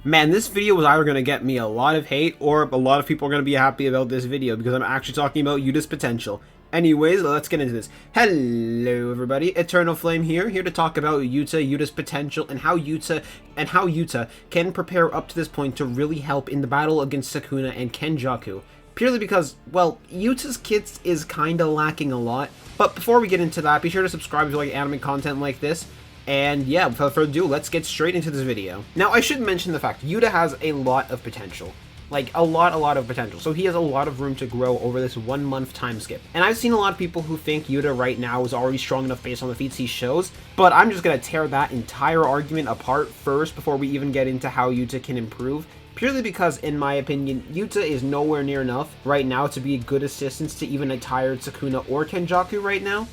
Man, this video was either going to get me a lot of hate or a lot of people are going to be happy about this video because I'm actually talking about Yuta's potential. Anyways, let's get into this. Hello everybody, Eternal Flame here to talk about Yuta's potential and how Yuta can prepare up to this point to really help in the battle against Sukuna and Kenjaku. Purely because, well, Yuta's kit is kinda lacking a lot. But before we get into that, be sure to subscribe if you like anime content like this. And yeah, without further ado, let's get straight into this video. Now, I should mention the fact Yuta has a lot of potential. Like, a lot of potential. So he has a lot of room to grow over this 1 month time skip. And I've seen a lot of people who think Yuta right now is already strong enough based on the feats he shows, but I'm just gonna tear that entire argument apart first before we even get into how Yuta can improve. Purely because, in my opinion, Yuta is nowhere near enough right now to be a good assistance to even a tired Sukuna or Kenjaku right now.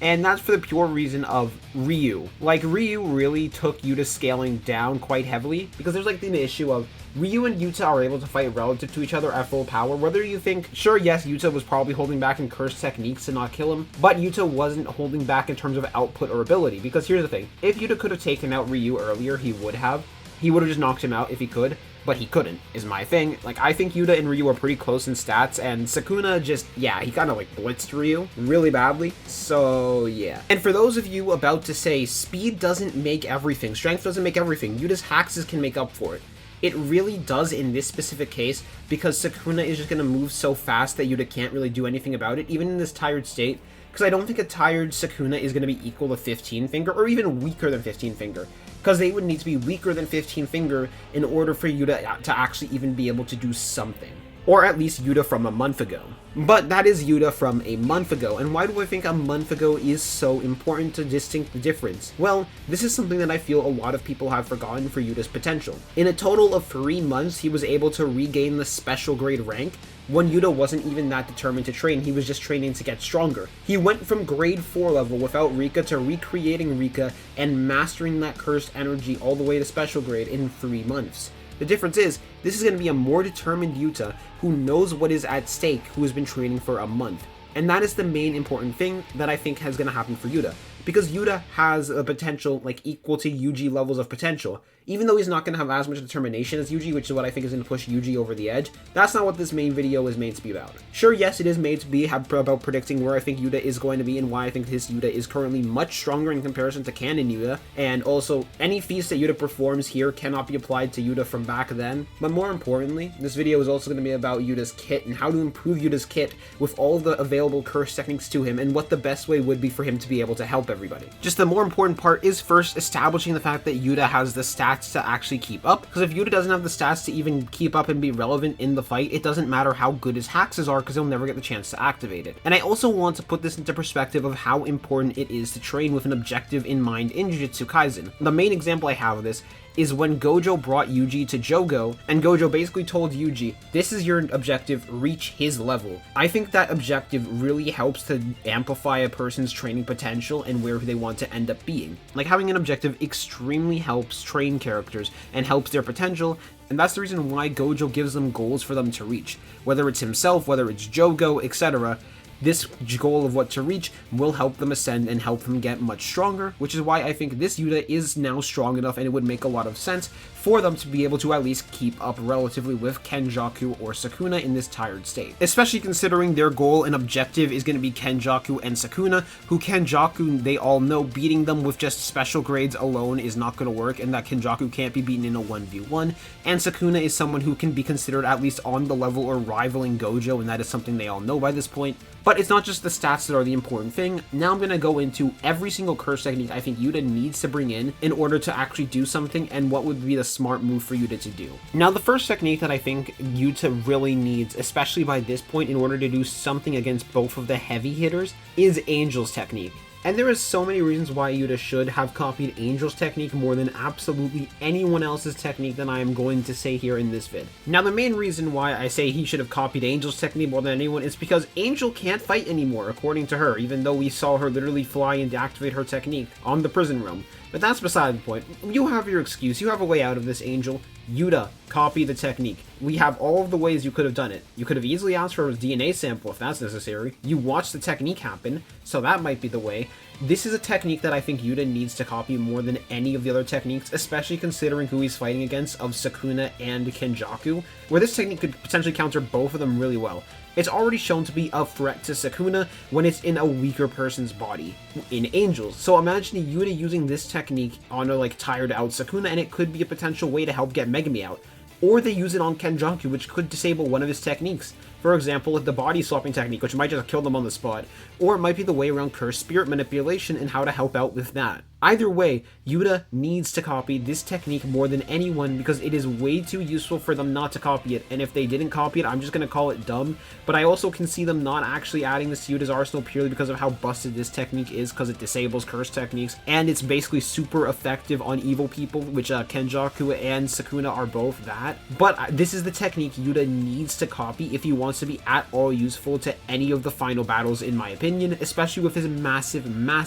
And that's for the pure reason of Ryu. Like, Ryu really took Yuta's scaling down quite heavily, because there's like the issue of Ryu and Yuta are able to fight relative to each other at full power. Whether you think, sure, yes, Yuta was probably holding back in cursed techniques to not kill him, but Yuta wasn't holding back in terms of output or ability. Because here's the thing, if Yuta could have taken out Ryu earlier, he would have. He would have just knocked him out if he could, but he couldn't, is my thing. Like, I think Yuta and Ryu are pretty close in stats, and Sukuna just, yeah, he kind of like blitzed Ryu really badly, so yeah. And for those of you about to say, speed doesn't make everything, strength doesn't make everything, Yuta's hacks can make up for it. It really does in this specific case, because Sukuna is just going to move so fast that Yuta can't really do anything about it, even in this tired state, because I don't think a tired Sukuna is going to be equal to 15 finger, or even weaker than 15 finger. Because they would need to be weaker than 15 finger in order for Yuta to actually even be able to do something. Or at least Yuta from a month ago. But that is Yuta from a month ago, and why do I think a month ago is so important to distinct the difference? Well, this is something that I feel a lot of people have forgotten for Yuta's potential. In a total of 3 months, he was able to regain the special grade rank, when Yuta wasn't even that determined to train, he was just training to get stronger. He went from grade 4 level without Rika to recreating Rika and mastering that cursed energy all the way to special grade in 3 months. The difference is, this is going to be a more determined Yuta who knows what is at stake, who has been training for a month. And that is the main important thing that I think is going to happen for Yuta. Because Yuta has a potential like equal to Yuji levels of potential. Even though he's not going to have as much determination as Yuji, which is what I think is going to push Yuji over the edge, that's not what this main video is made to be about. Sure, yes, it is made to be about predicting where I think Yuta is going to be and why I think this Yuta is currently much stronger in comparison to canon Yuta, and also any feats that Yuta performs here cannot be applied to Yuta from back then. But more importantly, this video is also going to be about Yuta's kit and how to improve Yuta's kit with all of the available curse techniques to him and what the best way would be for him to be able to help everybody. Just the more important part is first establishing the fact that Yuta has the stats to actually keep up, because if Yuta doesn't have the stats to even keep up and be relevant in the fight, it doesn't matter how good his hacks are because he'll never get the chance to activate it. And I also want to put this into perspective of how important it is to train with an objective in mind in Jujutsu Kaisen. The main example I have of this is when Gojo brought Yuji to Jogo, and Gojo basically told Yuji, this is your objective, reach his level. I think that objective really helps to amplify a person's training potential and where they want to end up being. Like, having an objective extremely helps train characters and helps their potential, and that's the reason why Gojo gives them goals for them to reach. Whether it's himself, whether it's Jogo, etc., this goal of what to reach will help them ascend and help them get much stronger, which is why I think this Yuta is now strong enough and it would make a lot of sense for them to be able to at least keep up relatively with Kenjaku or Sukuna in this tired state. Especially considering their goal and objective is going to be Kenjaku and Sukuna, who Kenjaku, they all know beating them with just special grades alone is not going to work, and that Kenjaku can't be beaten in a 1v1, and Sukuna is someone who can be considered at least on the level or rivaling Gojo, and that is something they all know by this point. But it's not just the stats that are the important thing. Now I'm going to go into every single curse technique I think Yuta needs to bring in order to actually do something, and what would be the smart move for Yuta to do. Now, the first technique that I think Yuta really needs, especially by this point, in order to do something against both of the heavy hitters, is Angel's technique. And there is so many reasons why Yuta should have copied Angel's technique more than absolutely anyone else's technique that I am going to say here in this vid. Now, the main reason why I say he should have copied Angel's technique more than anyone is because Angel can't fight anymore, according to her, even though we saw her literally fly and activate her technique on the prison realm. But that's beside the point. You have your excuse, you have a way out of this, Angel. Yuta, copy the technique. We have all of the ways you could have done it. You could have easily asked for a DNA sample if that's necessary. You watched the technique happen, so that might be the way. This is a technique that I think Yuta needs to copy more than any of the other techniques, especially considering who he's fighting against of Sukuna and Kenjaku, where this technique could potentially counter both of them really well. It's already shown to be a threat to Sukuna when it's in a weaker person's body, in Angels. So imagine Yuta using this technique on a tired out Sukuna, and it could be a potential way to help get Megami out. Or they use it on Kenjaku, which could disable one of his techniques. For example, like the body swapping technique, which might just kill them on the spot. Or it might be the way around cursed spirit manipulation and how to help out with that. Either way, Yuta needs to copy this technique more than anyone because it is way too useful for them not to copy it. And if they didn't copy it, I'm just going to call it dumb. But I also can see them not actually adding this to Yuta's arsenal purely because of how busted this technique is, because it disables cursed techniques. And it's basically super effective on evil people, which Kenjaku and Sukuna are both that. But this is the technique Yuta needs to copy if he wants to be at all useful to any of the final battles, in my opinion, especially with his massive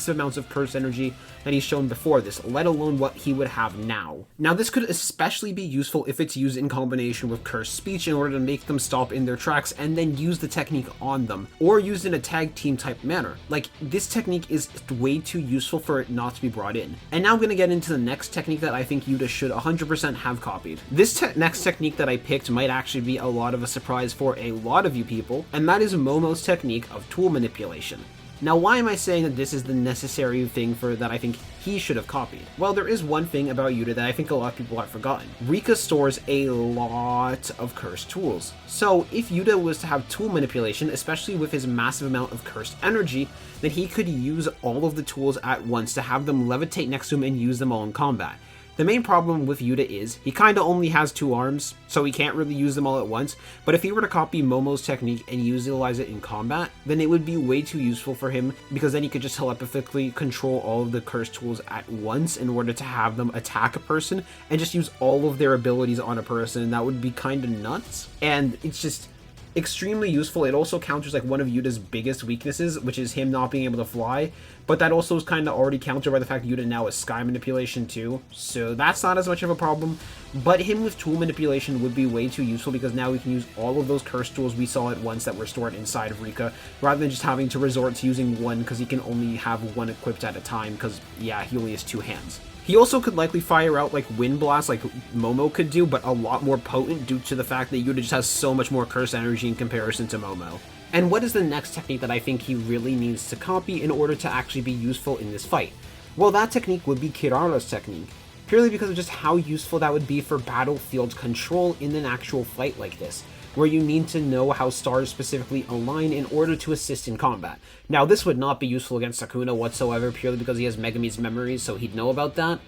amounts of cursed energy that he's shown before this, let alone what he would have now. Now, this could especially be useful if it's used in combination with cursed speech in order to make them stop in their tracks and then use the technique on them, or used in a tag team type manner. This technique is way too useful for it not to be brought in. And now I'm going to get into the next technique that I think Yuta should 100% have copied. This next technique that I picked might actually be a lot of a surprise for a lot of you people, and that is Momo's technique of tool manipulation. Now, why am I saying that this is the necessary thing that I think he should have copied? Well, there is one thing about Yuta that I think a lot of people have forgotten. Rika stores a lot of cursed tools. So if Yuta was to have tool manipulation, especially with his massive amount of cursed energy, then he could use all of the tools at once to have them levitate next to him and use them all in combat. The main problem with Yuta is he kinda only has 2 arms, so he can't really use them all at once, but if he were to copy Momo's technique and utilize it in combat, then it would be way too useful for him, because then he could just telepathically control all of the cursed tools at once in order to have them attack a person, and just use all of their abilities on a person, and that would be kinda nuts. And it's just extremely useful. It also counters one of Yuta's biggest weaknesses, which is him not being able to fly, but that also is kind of already countered by the fact Yuta now is sky manipulation too, so that's not as much of a problem. But him with tool manipulation would be way too useful, because now we can use all of those cursed tools we saw at once that were stored inside of Rika, rather than just having to resort to using one, because he can only have one equipped at a time, because yeah, he only has 2 hands. He also could likely fire out Wind Blast like Momo could do, but a lot more potent due to the fact that Yuta just has so much more cursed energy in comparison to Momo. And what is the next technique that I think he really needs to copy in order to actually be useful in this fight? Well, that technique would be Kirara's technique, purely because of just how useful that would be for battlefield control in an actual fight like this, where you need to know how stars specifically align in order to assist in combat. Now, this would not be useful against Sukuna whatsoever, purely because he has Megami's memories, so he'd know about that.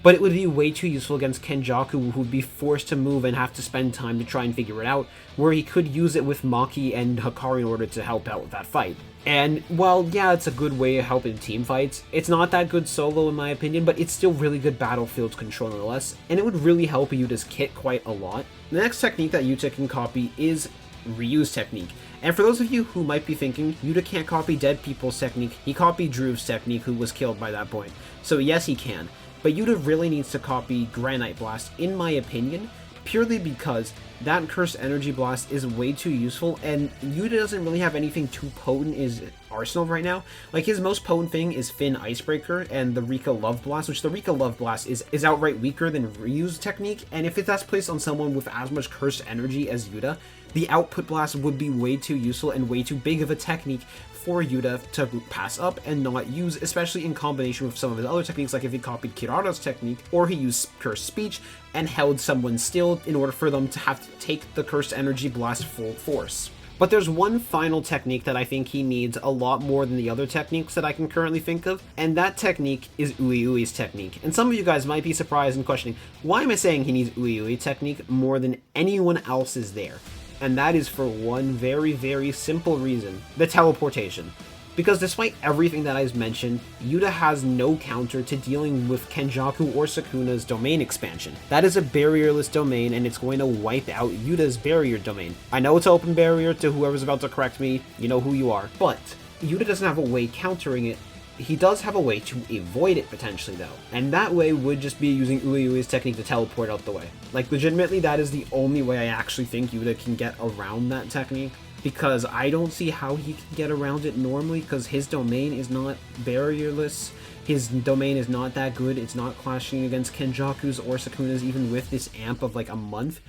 But it would be way too useful against Kenjaku, who would be forced to move and have to spend time to try and figure it out, where he could use it with Maki and Hikari in order to help out with that fight. And, well, yeah, it's a good way of helping team fights. It's not that good solo, in my opinion, but it's still really good battlefield control nonetheless, and it would really help Yuta's kit quite a lot. The next technique that Yuta can copy is Ryu's technique. And for those of you who might be thinking, Yuta can't copy dead people's technique, he copied Drew's technique, who was killed by that point. So yes, he can. But Yuta really needs to copy Granite Blast, in my opinion, purely because that Cursed Energy Blast is way too useful, and Yuta doesn't really have anything too potent in his arsenal right now. His most potent thing is Finn Icebreaker and the Rika Love Blast, which the Rika Love Blast is outright weaker than Ryu's technique, and if that's placed on someone with as much Cursed Energy as Yuta, the Output Blast would be way too useful and way too big of a technique for Yuta to pass up and not use, especially in combination with some of his other techniques, like if he copied Kirara's technique, or he used Cursed Speech and held someone still in order for them to have to take the Cursed Energy Blast full force. But there's one final technique that I think he needs a lot more than the other techniques that I can currently think of, and that technique is Uiui's technique. And some of you guys might be surprised and questioning, why am I saying he needs Uiui technique more than anyone else is there? And that is for one very, very simple reason: the teleportation. Because despite everything that I've mentioned, Yuta has no counter to dealing with Kenjaku or Sukuna's domain expansion. That is a barrierless domain, and it's going to wipe out Yuta's barrier domain. I know it's an open barrier to whoever's about to correct me, you know who you are, but Yuta doesn't have a way countering it He does have a way to avoid it potentially though, and that way would just be using Ueyui's technique to teleport out the way. Like legitimately, that is the only way I actually think Yuta can get around that technique, because I don't see how he can get around it normally, because his domain is not barrierless. His domain is not that good. It's not clashing against Kenjaku's or Sukuna's even with this amp of like a month.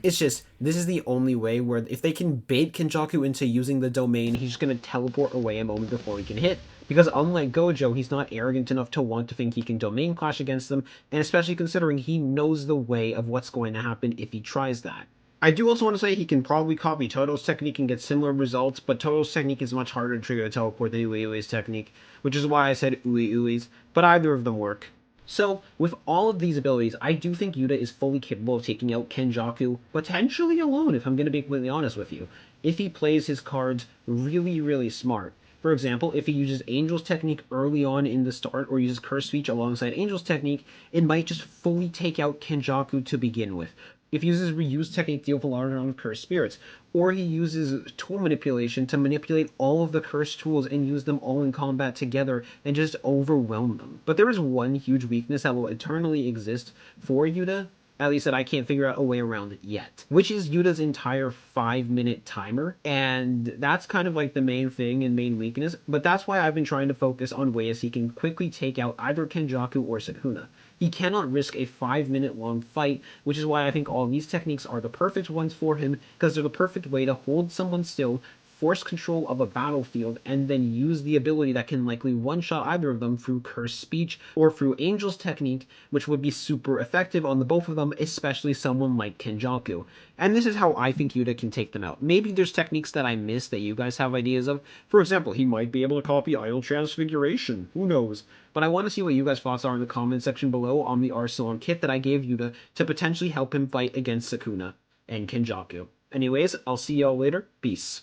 It's just, this is the only way where if they can bait Kenjaku into using the domain, he's just going to teleport away a moment before he can hit. Because unlike Gojo, he's not arrogant enough to want to think he can domain clash against them, and especially considering he knows the way of what's going to happen if he tries that. I do also want to say he can probably copy Toto's technique and get similar results, but Toto's technique is much harder to trigger a teleport than Ueyui's technique, which is why I said Ueyui's, but either of them work. So, with all of these abilities, I do think Yuta is fully capable of taking out Kenjaku, potentially alone, if I'm going to be completely honest with you, if he plays his cards really, really smart. For example, if he uses Angel's technique early on in the start, or uses Curse Speech alongside Angel's technique, it might just fully take out Kenjaku to begin with. If he uses Ryu's technique to deal with a lot of cursed spirits, or he uses tool manipulation to manipulate all of the cursed tools and use them all in combat together and just overwhelm them. But there is one huge weakness that will eternally exist for Yuta, at least that I can't figure out a way around it yet, which is Yuta's entire 5-minute timer, and that's kind of like the main thing and main weakness, but that's why I've been trying to focus on ways he can quickly take out either Kenjaku or Sukuna. He cannot risk a 5-minute long fight, which is why I think all these techniques are the perfect ones for him, because they're the perfect way to hold someone still, force control of a battlefield, and then use the ability that can likely one-shot either of them through Cursed Speech or through Angel's technique, which would be super effective on the both of them, especially someone like Kenjaku. And this is how I think Yuta can take them out. Maybe there's techniques that I missed that you guys have ideas of. For example, he might be able to copy Idle Transfiguration. Who knows? But I want to see what you guys' thoughts are in the comment section below on the Arsenal kit that I gave Yuta to potentially help him fight against Sukuna and Kenjaku. Anyways, I'll see y'all later. Peace.